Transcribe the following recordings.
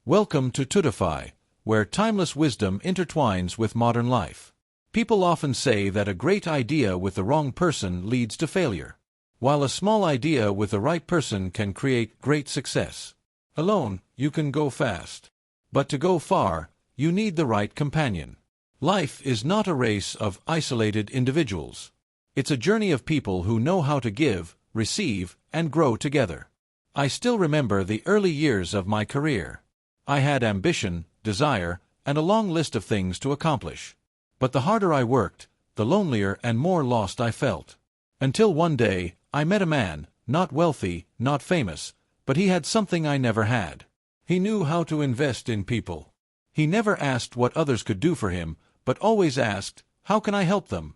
Welcome to Tootify, where timeless wisdom intertwines with modern life. People often say that a great idea with the wrong person leads to failure, while a small idea with the right person can create great success. Alone, you can go fast. But to go far, you need the right companion. Life is not a race of isolated individuals. It's a journey of people who know how to give, receive, and grow together. I still remember the early years of my career. I had ambition, desire, and a long list of things to accomplish. But the harder I worked, the lonelier and more lost I felt. Until one day, I met a man, not wealthy, not famous, but he had something I never had. He knew how to invest in people. He never asked what others could do for him, but always asked, "How can I help them?"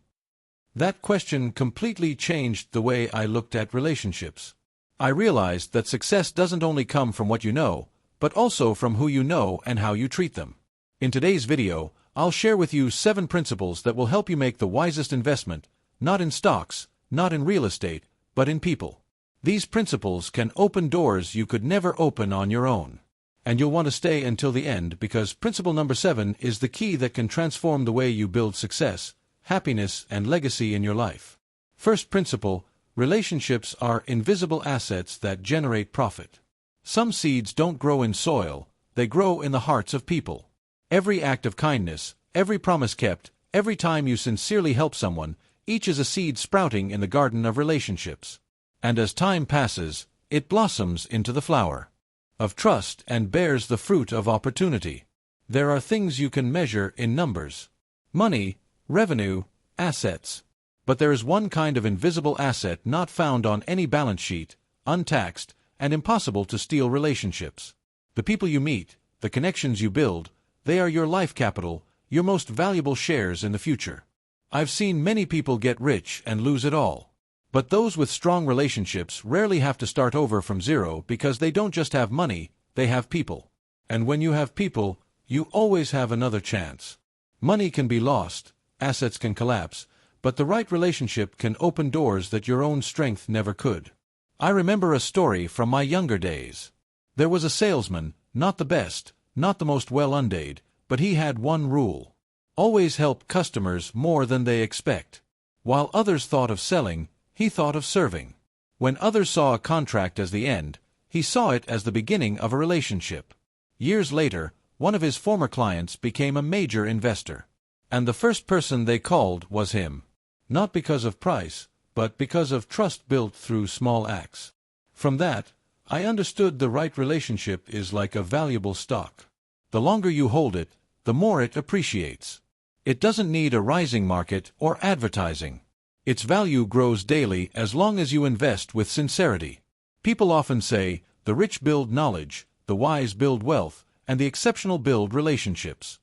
That question completely changed the way I looked at relationships. I realized that success doesn't only come from what you know, but also from who you know and how you treat them. In today's video, I'll share with you 7 principles that will help you make the wisest investment, not in stocks, not in real estate, but in people. These principles can open doors you could never open on your own. And you'll want to stay until the end because principle number 7 is the key that can transform the way you build success, happiness, and legacy in your life. First principle: relationships are invisible assets that generate profit. Some seeds don't grow in soil, they grow in the hearts of people. Every act of kindness, every promise kept, every time you sincerely help someone, each is a seed sprouting in the garden of relationships. And as time passes, it blossoms into the flower of trust and bears the fruit of opportunity. There are things you can measure in numbers: money, revenue, assets. But there is one kind of invisible asset not found on any balance sheet, untaxed, and impossible to steal: relationships. The people you meet, the connections you build, they are your life capital, your most valuable shares in the future. I've seen many people get rich and lose it all. But those with strong relationships rarely have to start over from zero because they don't just have money, they have people. And when you have people, you always have another chance. Money can be lost, assets can collapse, but the right relationship can open doors that your own strength never could. I remember a story from my younger days. There was a salesman, not the best, not the most well-underpaid, but he had one rule: always help customers more than they expect. While others thought of selling, he thought of serving. When others saw a contract as the end, he saw it as the beginning of a relationship. Years later, one of his former clients became a major investor. And the first person they called was him. Not because of price, but because of trust built through small acts. From that, I understood the right relationship is like a valuable stock. The longer you hold it, the more it appreciates. It doesn't need a rising market or advertising. Its value grows daily as long as you invest with sincerity. People often say, the rich build knowledge, the wise build wealth, and the exceptional build relationships.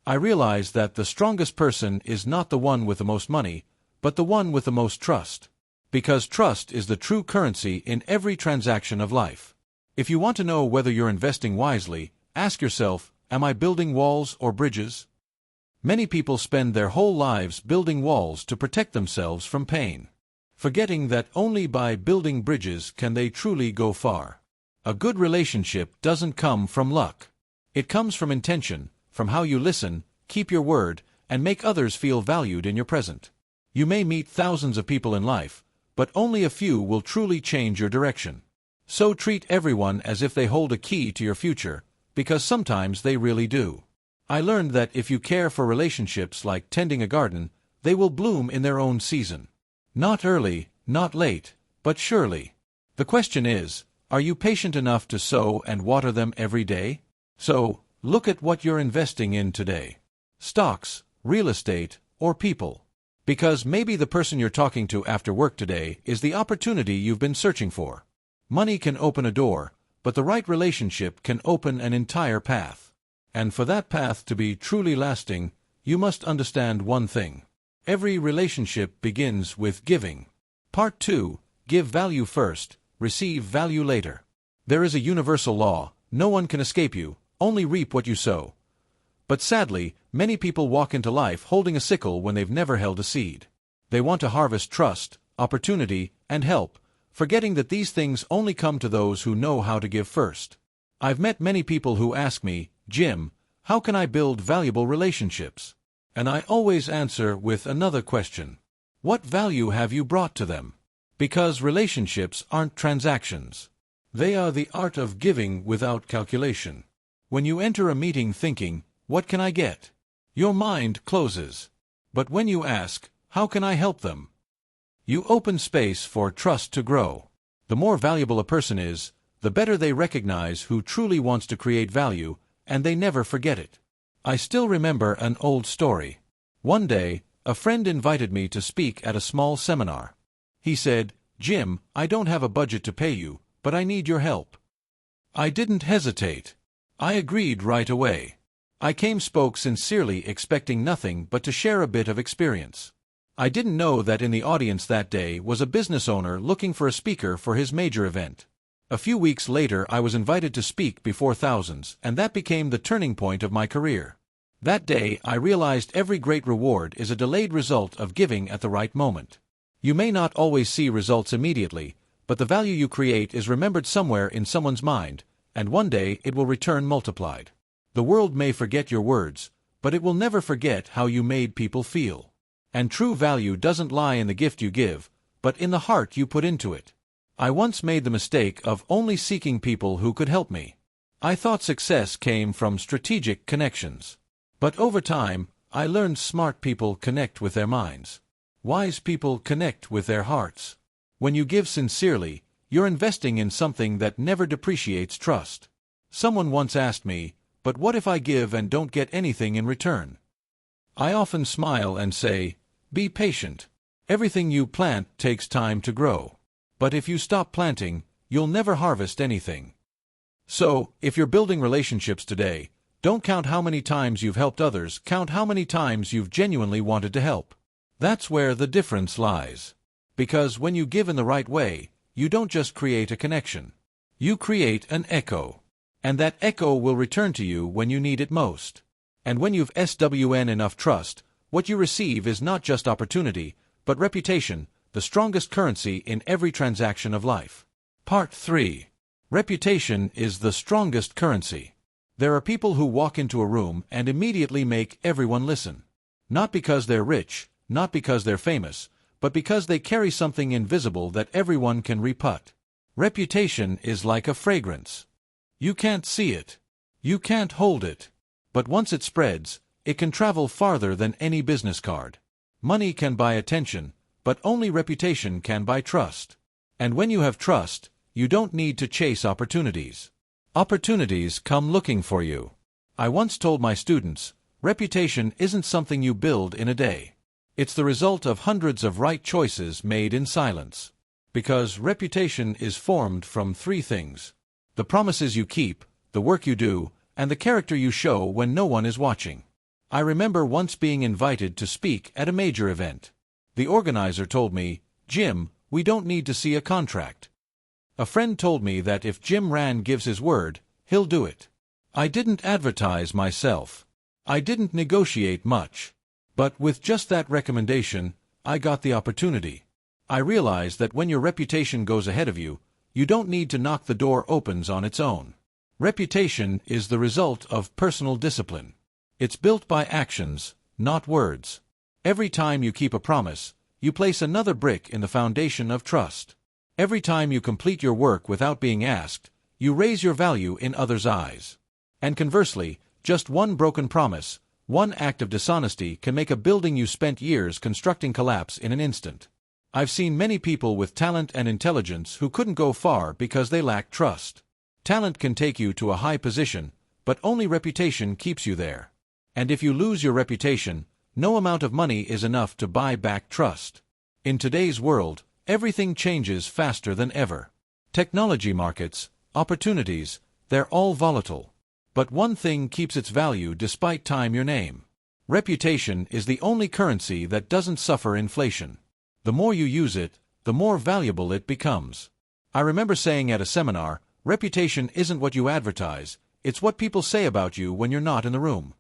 I realize that the strongest person is not the one with the most money, but the one with the most trust. Because trust is the true currency in every transaction of life. If you want to know whether you're investing wisely, ask yourself, am I building walls or bridges? Many people spend their whole lives building walls to protect themselves from pain, forgetting that only by building bridges can they truly go far. A good relationship doesn't come from luck. It comes from intention, from how you listen, keep your word, and make others feel valued in your present. You may meet thousands of people in life, but only a few will truly change your direction. So treat everyone as if they hold a key to your future, because sometimes they really do. I learned that if you care for relationships like tending a garden, they will bloom in their own season. Not early, not late, but surely. The question is, are you patient enough to sow and water them every day? So, look at what you're investing in today. Stocks, real estate, or people. Because maybe the person you're talking to after work today is the opportunity you've been searching for. Money can open a door, but the right relationship can open an entire path. And for that path to be truly lasting, you must understand one thing. Every relationship begins with giving. Part 2, give value first, receive value later. There is a universal law: no one can escape you, only reap what you sow. But sadly, many people walk into life holding a sickle when they've never held a seed. They want to harvest trust, opportunity, and help, forgetting that these things only come to those who know how to give first. I've met many people who ask me, Jim, how can I build valuable relationships? And I always answer with another question. What value have you brought to them? Because relationships aren't transactions. They are the art of giving without calculation. When you enter a meeting thinking, what can I get? Your mind closes. But when you ask, how can I help them? You open space for trust to grow. The more valuable a person is, the better they recognize who truly wants to create value, and they never forget it. I still remember an old story. One day, a friend invited me to speak at a small seminar. He said, Jim, I don't have a budget to pay you, but I need your help. I didn't hesitate. I agreed right away. I spoke sincerely, expecting nothing but to share a bit of experience. I didn't know that in the audience that day was a business owner looking for a speaker for his major event. A few weeks later I was invited to speak before thousands, and that became the turning point of my career. That day I realized every great reward is a delayed result of giving at the right moment. You may not always see results immediately, but the value you create is remembered somewhere in someone's mind, and one day it will return multiplied. The world may forget your words, but it will never forget how you made people feel. And true value doesn't lie in the gift you give, but in the heart you put into it. I once made the mistake of only seeking people who could help me. I thought success came from strategic connections. But over time, I learned smart people connect with their minds. Wise people connect with their hearts. When you give sincerely, you're investing in something that never depreciates trust. Someone once asked me, but what if I give and don't get anything in return? I often smile and say, be patient. Everything you plant takes time to grow. But if you stop planting, you'll never harvest anything. So, if you're building relationships today, don't count how many times you've helped others, count how many times you've genuinely wanted to help. That's where the difference lies. Because when you give in the right way, you don't just create a connection. You create an echo. And that echo will return to you when you need it most. And when you've SWN enough trust, what you receive is not just opportunity, but reputation, the strongest currency in every transaction of life. Part 3. Reputation is the strongest currency. There are people who walk into a room and immediately make everyone listen. Not because they're rich, not because they're famous, but because they carry something invisible that everyone can reput. Reputation is like a fragrance. You can't see it. You can't hold it. But once it spreads, it can travel farther than any business card. Money can buy attention, but only reputation can buy trust. And when you have trust, you don't need to chase opportunities. Opportunities come looking for you. I once told my students, reputation isn't something you build in a day. It's the result of hundreds of right choices made in silence. Because reputation is formed from 3 things: the promises you keep, the work you do, and the character you show when no one is watching. I remember once being invited to speak at a major event. The organizer told me, Jim, we don't need to see a contract. A friend told me that if Jim Rohn gives his word, he'll do it. I didn't advertise myself. I didn't negotiate much. But with just that recommendation, I got the opportunity. I realized that when your reputation goes ahead of you, you don't need to knock the door opens on its own. Reputation is the result of personal discipline. It's built by actions, not words. Every time you keep a promise, you place another brick in the foundation of trust. Every time you complete your work without being asked, you raise your value in others' eyes. And conversely, just one broken promise, one act of dishonesty can make a building you spent years constructing collapse in an instant. I've seen many people with talent and intelligence who couldn't go far because they lacked trust. Talent can take you to a high position, but only reputation keeps you there. And if you lose your reputation, no amount of money is enough to buy back trust. In today's world, everything changes faster than ever. Technology markets, opportunities, they're all volatile. But one thing keeps its value despite time: your name. Reputation is the only currency that doesn't suffer inflation. The more you use it, the more valuable it becomes. I remember saying at a seminar, reputation isn't what you advertise, it's what people say about you when you're not in the room.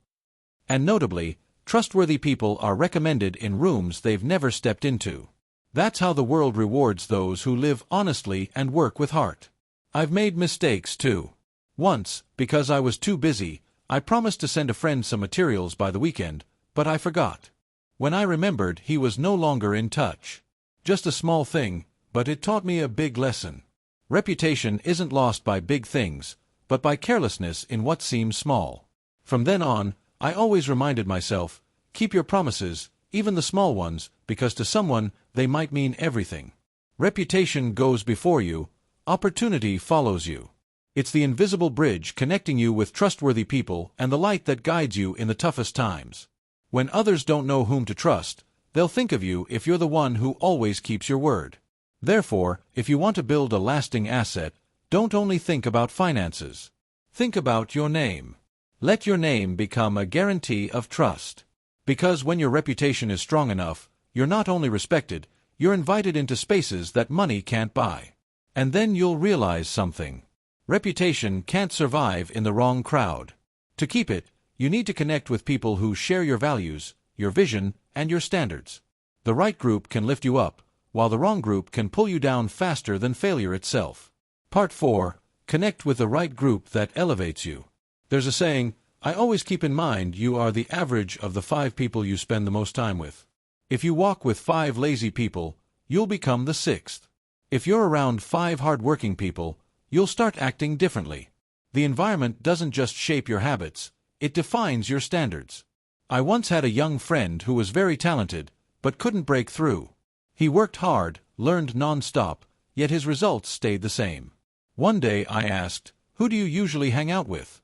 And notably, trustworthy people are recommended in rooms they've never stepped into. That's how the world rewards those who live honestly and work with heart. I've made mistakes too. Once, because I was too busy, I promised to send a friend some materials by the weekend, but I forgot. When I remembered, he was no longer in touch. Just a small thing, but it taught me a big lesson. Reputation isn't lost by big things, but by carelessness in what seems small. From then on, I always reminded myself, keep your promises, even the small ones, because to someone, they might mean everything. Reputation goes before you, opportunity follows you. It's the invisible bridge connecting you with trustworthy people and the light that guides you in the toughest times. When others don't know whom to trust, they'll think of you if you're the one who always keeps your word. Therefore, if you want to build a lasting asset, don't only think about finances. Think about your name. Let your name become a guarantee of trust. Because when your reputation is strong enough, you're not only respected, you're invited into spaces that money can't buy. And then you'll realize something. Reputation can't survive in the wrong crowd. To keep it, you need to connect with people who share your values, your vision, and your standards. The right group can lift you up, while the wrong group can pull you down faster than failure itself. Part 4. Connect with the right group that elevates you. There's a saying, I always keep in mind you are the average of the 5 people you spend the most time with. If you walk with 5 lazy people, you'll become the 6th. If you're around 5 hard-working people, you'll start acting differently. The environment doesn't just shape your habits, it defines your standards. I once had a young friend who was very talented, but couldn't break through. He worked hard, learned non-stop, yet his results stayed the same. One day I asked, "Who do you usually hang out with?"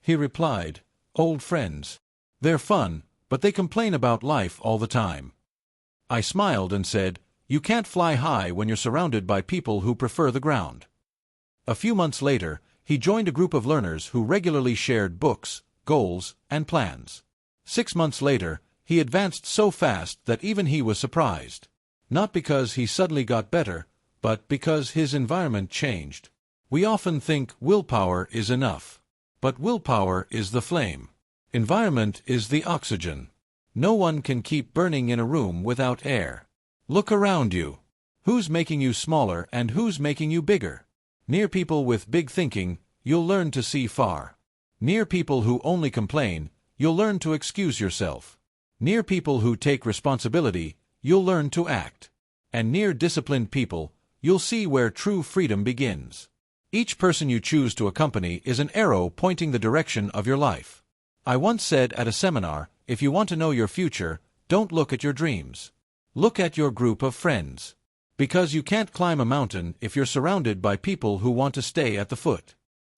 He replied, "Old friends. They're fun, but they complain about life all the time." I smiled and said, "You can't fly high when you're surrounded by people who prefer the ground." A few months later, he joined a group of learners who regularly shared books, goals, and plans. 6 months later, he advanced so fast that even he was surprised. Not because he suddenly got better, but because his environment changed. We often think willpower is enough. But willpower is the flame. Environment is the oxygen. No one can keep burning in a room without air. Look around you. Who's making you smaller and who's making you bigger? Near people with big thinking, you'll learn to see far. Near people who only complain, you'll learn to excuse yourself. Near people who take responsibility, you'll learn to act. And near disciplined people, you'll see where true freedom begins. Each person you choose to accompany is an arrow pointing the direction of your life. I once said at a seminar, if you want to know your future, don't look at your dreams. Look at your group of friends. Because you can't climb a mountain if you're surrounded by people who want to stay at the foot.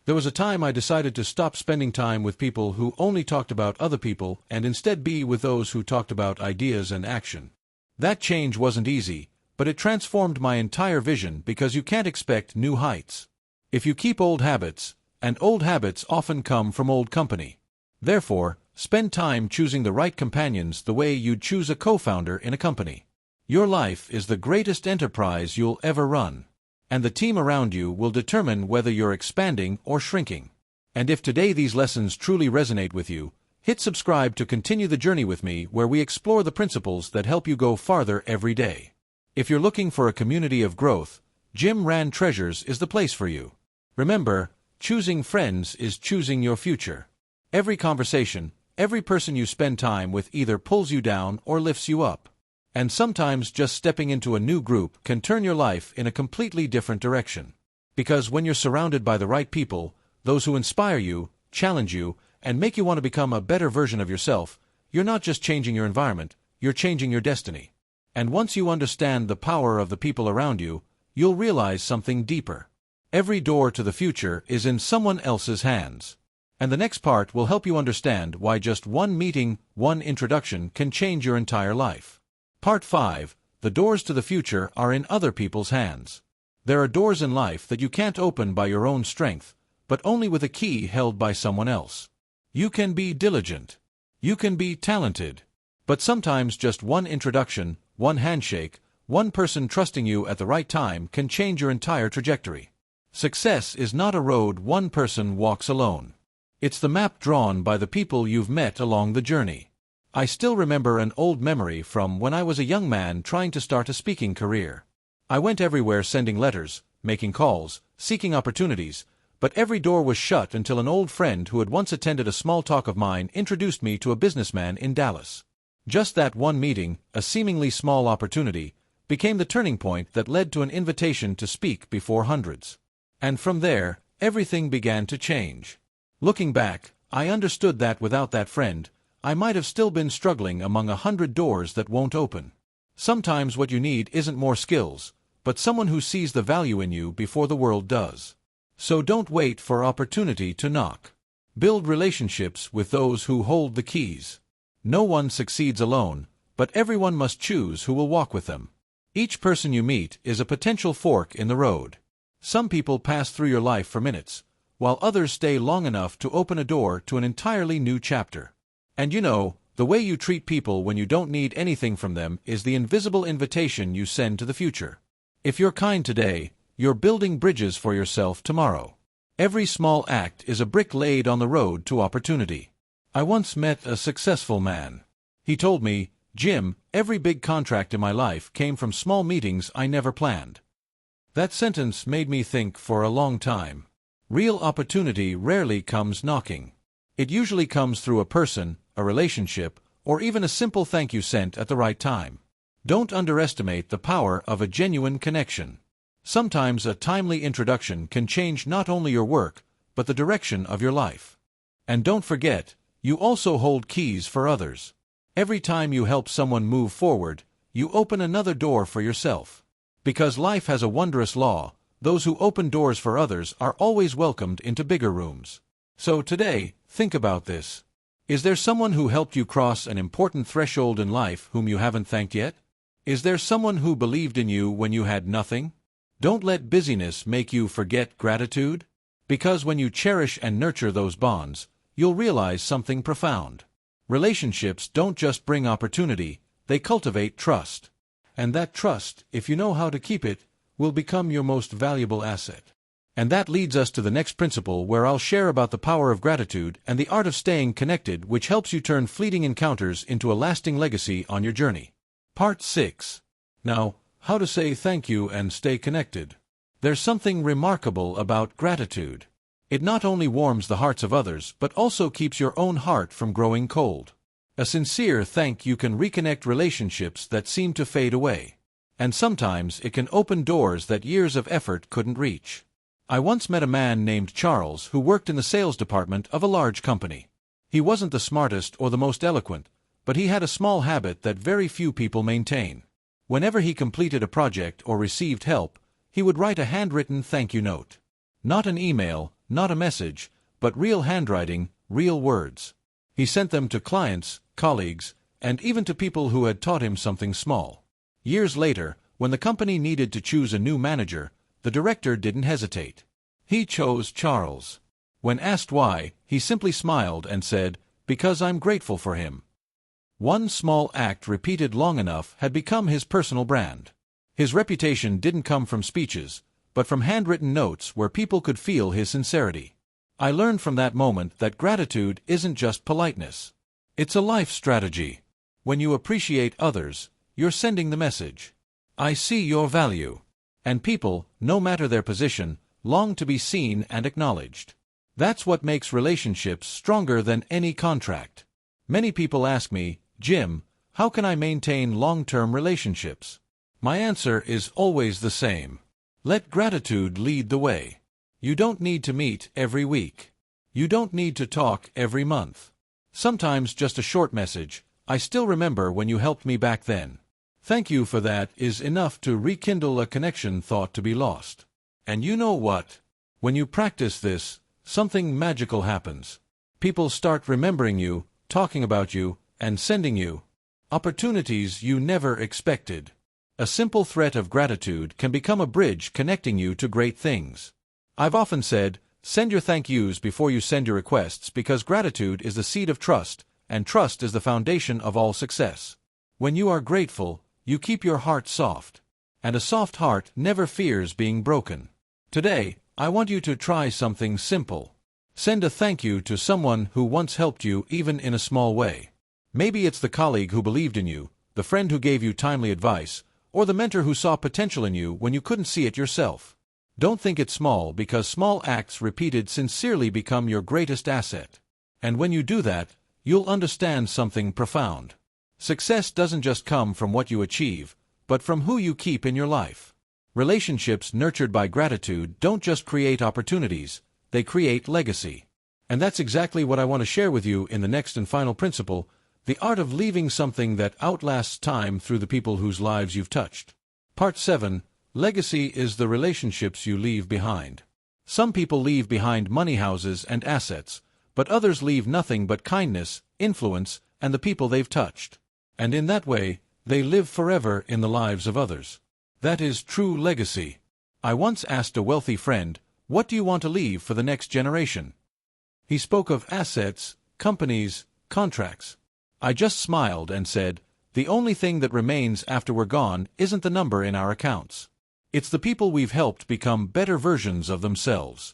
There was a time I decided to stop spending time with people who only talked about other people and instead be with those who talked about ideas and action. That change wasn't easy, but it transformed my entire vision because you can't expect new heights if you keep old habits, and old habits often come from old company. Therefore, spend time choosing the right companions the way you'd choose a co-founder in a company. Your life is the greatest enterprise you'll ever run, and the team around you will determine whether you're expanding or shrinking. And if today these lessons truly resonate with you, hit subscribe to continue the journey with me where we explore the principles that help you go farther every day. If you're looking for a community of growth, Jim Rohn Treasures is the place for you. Remember, choosing friends is choosing your future. Every conversation, every person you spend time with either pulls you down or lifts you up. And sometimes just stepping into a new group can turn your life in a completely different direction. Because when you're surrounded by the right people, those who inspire you, challenge you, and make you want to become a better version of yourself, you're not just changing your environment, you're changing your destiny. And once you understand the power of the people around you, you'll realize something deeper. Every door to the future is in someone else's hands. And the next part will help you understand why just one meeting, one introduction can change your entire life. Part 5. The doors to the future are in other people's hands. There are doors in life that you can't open by your own strength, but only with a key held by someone else. You can be diligent. You can be talented. But sometimes just one introduction, one handshake, one person trusting you at the right time can change your entire trajectory. Success is not a road one person walks alone. It's the map drawn by the people you've met along the journey. I still remember an old memory from when I was a young man trying to start a speaking career. I went everywhere sending letters, making calls, seeking opportunities, But every door was shut until an old friend who had once attended a small talk of mine introduced me to a businessman in Dallas. Just that one meeting, a seemingly small opportunity, became the turning point that led to an invitation to speak before hundreds. And from there, everything began to change. Looking back, I understood that without that friend, I might have still been struggling among 100 doors that won't open. Sometimes what you need isn't more skills, but someone who sees the value in you before the world does. So don't wait for opportunity to knock. Build relationships with those who hold the keys. No one succeeds alone, but everyone must choose who will walk with them. Each person you meet is a potential fork in the road. Some people pass through your life for minutes, while others stay long enough to open a door to an entirely new chapter. And the way you treat people when you don't need anything from them is the invisible invitation you send to the future. If you're kind today, you're building bridges for yourself tomorrow. Every small act is a brick laid on the road to opportunity. I once met a successful man. He told me, "Jim, every big contract in my life came from small meetings I never planned." That sentence made me think for a long time. Real opportunity rarely comes knocking. It usually comes through a person, a relationship, or even a simple thank you sent at the right time. Don't underestimate the power of a genuine connection. Sometimes a timely introduction can change not only your work, but the direction of your life. And don't forget, you also hold keys for others. Every time you help someone move forward, you open another door for yourself. Because life has a wondrous law, those who open doors for others are always welcomed into bigger rooms. So today, think about this. Is there someone who helped you cross an important threshold in life whom you haven't thanked yet? Is there someone who believed in you when you had nothing? Don't let busyness make you forget gratitude. Because when you cherish and nurture those bonds, you'll realize something profound. Relationships don't just bring opportunity, they cultivate trust. And that trust, if you know how to keep it, will become your most valuable asset. And that leads us to the next principle, where I'll share about the power of gratitude and the art of staying connected, which helps you turn fleeting encounters into a lasting legacy on your journey. Part 6. Now, how to say thank you and stay connected. There's something remarkable about gratitude. It not only warms the hearts of others, but also keeps your own heart from growing cold. A sincere thank you can reconnect relationships that seem to fade away. And sometimes it can open doors that years of effort couldn't reach. I once met a man named Charles who worked in the sales department of a large company. He wasn't the smartest or the most eloquent, but he had a small habit that very few people maintain. Whenever he completed a project or received help, he would write a handwritten thank you note. Not an email, not a message, but real handwriting, real words. He sent them to clients, colleagues, and even to people who had taught him something small. Years later, when the company needed to choose a new manager, the director didn't hesitate. He chose Charles. When asked why, he simply smiled and said, "Because I'm grateful for him." One small act repeated long enough had become his personal brand. His reputation didn't come from speeches, but from handwritten notes where people could feel his sincerity. I learned from that moment that gratitude isn't just politeness. It's a life strategy. When you appreciate others, you're sending the message, "I see your value." And people, no matter their position, long to be seen and acknowledged. That's what makes relationships stronger than any contract. Many people ask me, "Jim, how can I maintain long-term relationships?" My answer is always the same. Let gratitude lead the way. You don't need to meet every week. You don't need to talk every month. Sometimes just a short message, "I still remember when you helped me back then. Thank you for that," is enough to rekindle a connection thought to be lost. And you know what? When you practice this, something magical happens. People start remembering you, talking about you, and sending you opportunities you never expected. A simple threat of gratitude can become a bridge connecting you to great things. I've often said, send your thank yous before you send your requests, because gratitude is the seed of trust, and trust is the foundation of all success. When you are grateful, you keep your heart soft. And a soft heart never fears being broken. Today, I want you to try something simple. Send a thank you to someone who once helped you, even in a small way. Maybe it's the colleague who believed in you, the friend who gave you timely advice, or the mentor who saw potential in you when you couldn't see it yourself. Don't think it small, because small acts repeated sincerely become your greatest asset. And when you do that, you'll understand something profound. Success doesn't just come from what you achieve, but from who you keep in your life. Relationships nurtured by gratitude don't just create opportunities, they create legacy. And that's exactly what I want to share with you in the next and final principle: the art of leaving something that outlasts time through the people whose lives you've touched. Part 7. Legacy is the relationships you leave behind. Some people leave behind money, houses, and assets, but others leave nothing but kindness, influence, and the people they've touched. And in that way, they live forever in the lives of others. That is true legacy. I once asked a wealthy friend, "What do you want to leave for the next generation?" He spoke of assets, companies, contracts. I just smiled and said, "The only thing that remains after we're gone isn't the number in our accounts. It's the people we've helped become better versions of themselves."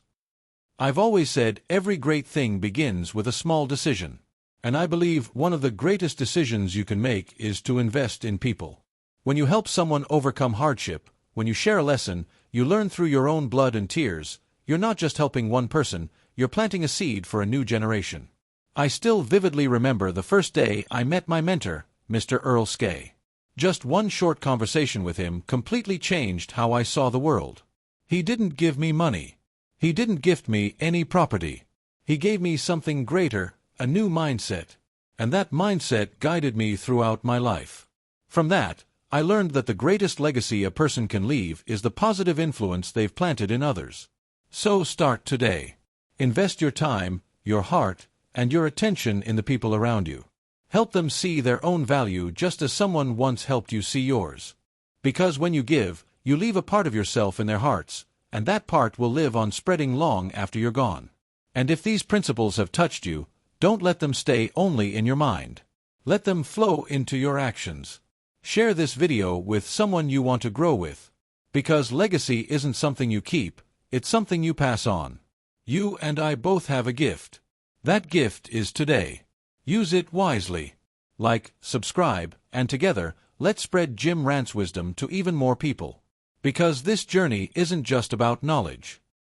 I've always said every great thing begins with a small decision. And I believe one of the greatest decisions you can make is to invest in people. When you help someone overcome hardship, when you share a lesson you learn through your own blood and tears, you're not just helping one person, you're planting a seed for a new generation. I still vividly remember the first day I met my mentor, Mr. Earl Skay. Just one short conversation with him completely changed how I saw the world. He didn't give me money. He didn't gift me any property. He gave me something greater, a new mindset. And that mindset guided me throughout my life. From that, I learned that the greatest legacy a person can leave is the positive influence they've planted in others. So start today. Invest your time, your heart, and your attention in the people around you. Help them see their own value just as someone once helped you see yours. Because when you give, you leave a part of yourself in their hearts, and that part will live on spreading long after you're gone. And if these principles have touched you, don't let them stay only in your mind. Let them flow into your actions. Share this video with someone you want to grow with. Because legacy isn't something you keep, it's something you pass on. You and I both have a gift. That gift is today. Use it wisely. Like, subscribe, and together, let's spread Jim Rohn's wisdom to even more people. Because this journey isn't just about knowledge.